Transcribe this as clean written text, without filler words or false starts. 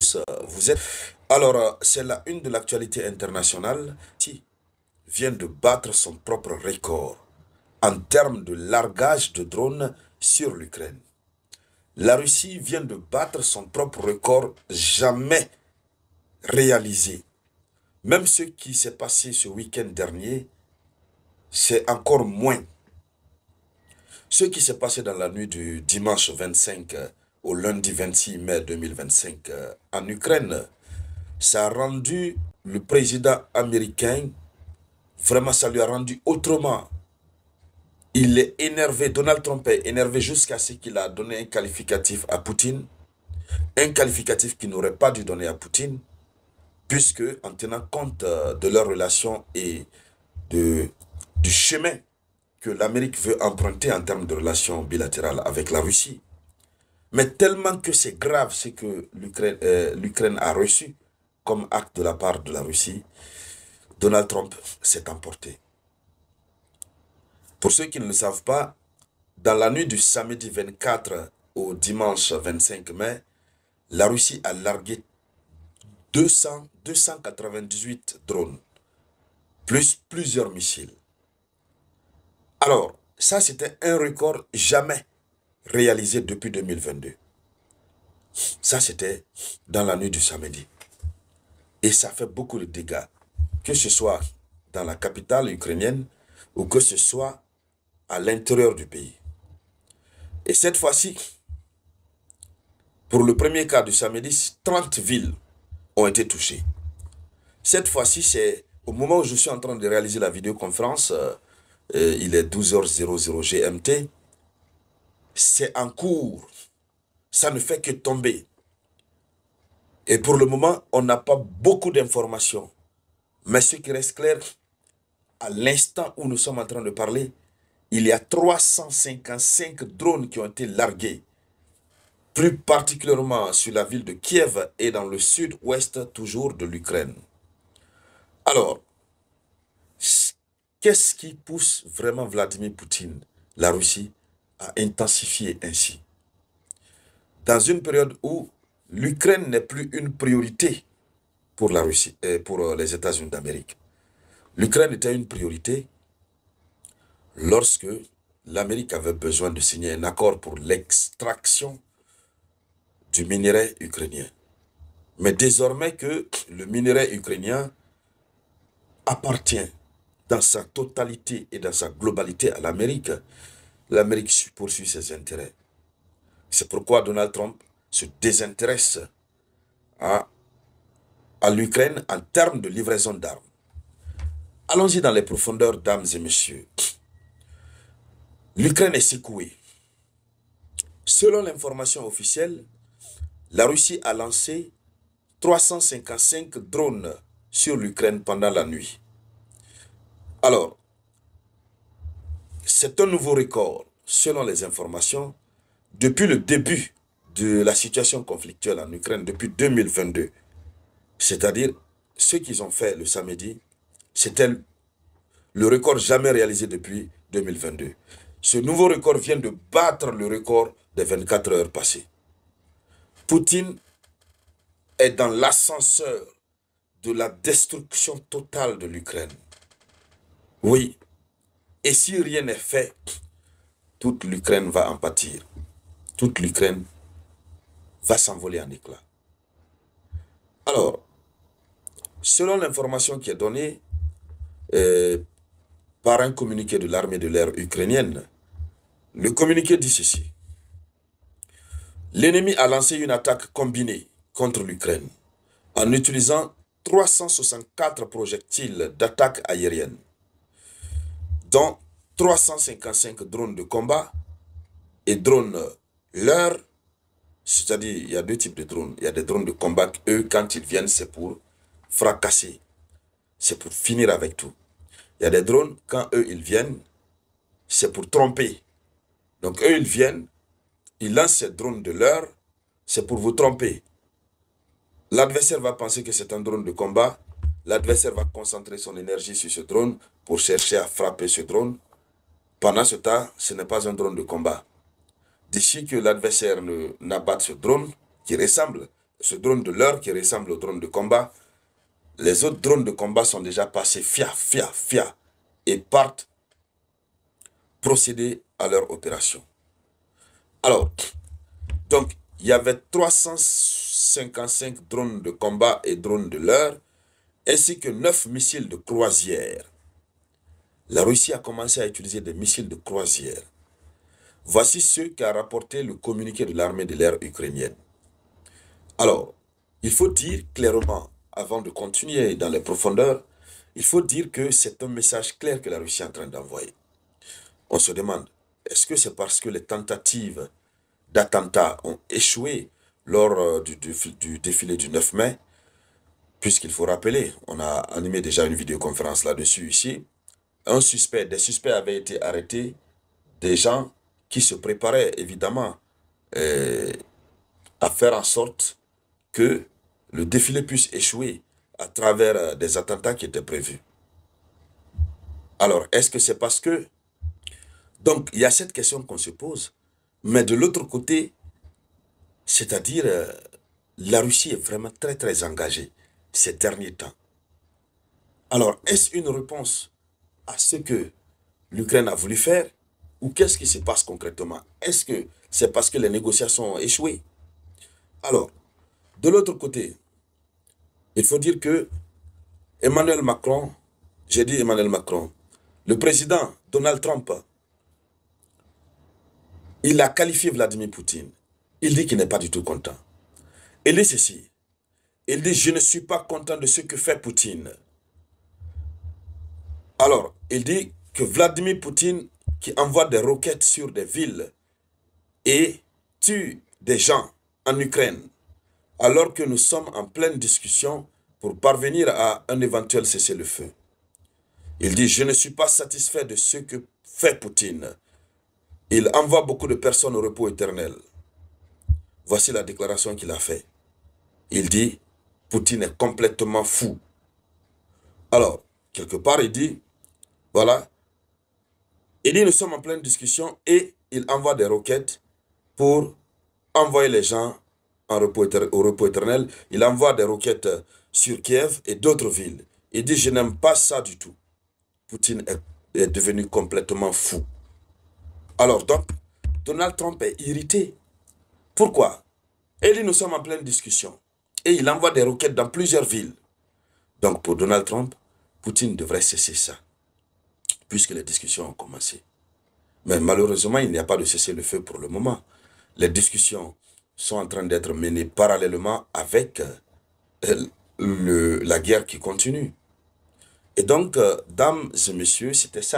Vous êtes... Alors, c'est la une de l'actualité internationale qui vient de battre son propre record en termes de largage de drones sur l'Ukraine. La Russie vient de battre son propre record jamais réalisé. Même ce qui s'est passé ce week-end dernier, c'est encore moins. Ce qui s'est passé dans la nuit du dimanche 25 au lundi 26 mai 2025 en Ukraine, ça a rendu le président américain, vraiment ça lui a rendu autrement. Il est énervé, Donald Trump est énervé jusqu'à ce qu'il a donné un qualificatif à Poutine, un qualificatif qu'il n'aurait pas dû donner à Poutine, puisque en tenant compte de leur relation et du chemin que l'Amérique veut emprunter en termes de relations bilatérales avec la Russie. Mais tellement que c'est grave ce que l'Ukraine a reçu comme acte de la part de la Russie, Donald Trump s'est emporté. Pour ceux qui ne le savent pas, dans la nuit du samedi 24 au dimanche 25 mai, la Russie a largué 298 drones, plus plusieurs missiles. Alors, ça c'était un record jamais réalisé depuis 2022. Ça c'était dans la nuit du samedi. Et ça fait beaucoup de dégâts, que ce soit dans la capitale ukrainienne ou que ce soit à l'intérieur du pays. Et cette fois-ci, pour le premier cas du samedi, 30 villes ont été touchées. Cette fois-ci, c'est au moment où je suis en train de réaliser la vidéoconférence, il est 12h00 GMT, c'est en cours, ça ne fait que tomber. Et pour le moment, on n'a pas beaucoup d'informations. Mais ce qui reste clair, à l'instant où nous sommes en train de parler, il y a 355 drones qui ont été largués, plus particulièrement sur la ville de Kiev et dans le sud-ouest toujours de l'Ukraine. Alors, qu'est-ce qui pousse vraiment Vladimir Poutine, la Russie, à intensifier ainsi? Dans une période où l'Ukraine n'est plus une priorité pour la Russie et pour les États-Unis d'Amérique. L'Ukraine était une priorité lorsque l'Amérique avait besoin de signer un accord pour l'extraction du minerai ukrainien. Mais désormais que le minerai ukrainien appartient dans sa totalité et dans sa globalité à l'Amérique, l'Amérique poursuit ses intérêts. C'est pourquoi Donald Trump se désintéresse à l'Ukraine en termes de livraison d'armes. Allons-y dans les profondeurs, dames et messieurs. L'Ukraine est secouée. Selon l'information officielle, la Russie a lancé 355 drones sur l'Ukraine pendant la nuit. Alors, c'est un nouveau record, selon les informations, depuis le début de la situation conflictuelle en Ukraine, depuis 2022. C'est-à-dire, ce qu'ils ont fait le samedi, c'était le record jamais réalisé depuis 2022. Ce nouveau record vient de battre le record des 24 heures passées. Poutine est dans l'ascenseur de la destruction totale de l'Ukraine. Oui, et si rien n'est fait, toute l'Ukraine va en pâtir. Toute l'Ukraine va s'envoler en éclats. Alors, selon l'information qui est donnée par un communiqué de l'armée de l'air ukrainienne, le communiqué dit ceci. L'ennemi a lancé une attaque combinée contre l'Ukraine en utilisant 364 projectiles d'attaque aérienne, dont 355 drones de combat et drones leurre, c'est-à-dire il y a deux types de drones. Il y a des drones de combat, eux, quand ils viennent, c'est pour fracasser, c'est pour finir avec tout. Il y a des drones, quand eux, ils viennent, c'est pour tromper. Donc eux, ils viennent, ils lancent ces drones de leurre, c'est pour vous tromper. L'adversaire va penser que c'est un drone de combat. L'adversaire va concentrer son énergie sur ce drone pour chercher à frapper ce drone. Pendant ce temps, ce n'est pas un drone de combat. D'ici que l'adversaire n'abatte ce drone, qui ressemble ce drone de l'heure qui ressemble au drone de combat. Les autres drones de combat sont déjà passés fia et partent procéder à leur opération. Alors, donc, il y avait 355 drones de combat et drones de l'heure, ainsi que 9 missiles de croisière. La Russie a commencé à utiliser des missiles de croisière. Voici ce qu'a rapporté le communiqué de l'armée de l'air ukrainienne. Alors, il faut dire clairement, avant de continuer dans les profondeurs, il faut dire que c'est un message clair que la Russie est en train d'envoyer. On se demande, est-ce que c'est parce que les tentatives d'attentats ont échoué lors du défilé du 9 mai, puisqu'il faut rappeler, on a animé déjà une vidéoconférence là-dessus ici, des suspects avaient été arrêtés, des gens qui se préparaient évidemment à faire en sorte que le défilé puisse échouer à travers des attentats qui étaient prévus. Alors, est-ce que c'est parce que... Donc, il y a cette question qu'on se pose, mais de l'autre côté, c'est-à-dire, la Russie est vraiment très engagée ces derniers temps. Alors, est-ce une réponse à ce que l'Ukraine a voulu faire, ou qu'est-ce qui se passe concrètement? Est-ce que c'est parce que les négociations ont échoué? Alors, de l'autre côté, il faut dire que Emmanuel Macron, j'ai dit Emmanuel Macron, le président Donald Trump, il a qualifié Vladimir Poutine. Il dit qu'il n'est pas du tout content. Il dit ceci, il dit « Je ne suis pas content de ce que fait Poutine ». Alors, il dit que Vladimir Poutine, qui envoie des roquettes sur des villes et tue des gens en Ukraine, alors que nous sommes en pleine discussion pour parvenir à un éventuel cessez-le-feu. Il dit, je ne suis pas satisfait de ce que fait Poutine. Il envoie beaucoup de personnes au repos éternel. Voici la déclaration qu'il a faite. Il dit, Poutine est complètement fou. Alors, quelque part, il dit, voilà, il dit, nous sommes en pleine discussion et il envoie des roquettes pour envoyer les gens au repos éternel. Il envoie des roquettes sur Kiev et d'autres villes. Il dit, je n'aime pas ça du tout. Poutine est devenu complètement fou. Alors donc, Donald Trump est irrité. Pourquoi? Il dit, nous sommes en pleine discussion. Et il envoie des roquettes dans plusieurs villes. Donc pour Donald Trump, Poutine devrait cesser ça, puisque les discussions ont commencé. Mais malheureusement, il n'y a pas de cessez-le-feu pour le moment. Les discussions sont en train d'être menées parallèlement avec la guerre qui continue. Et donc, dames et messieurs, c'était ça.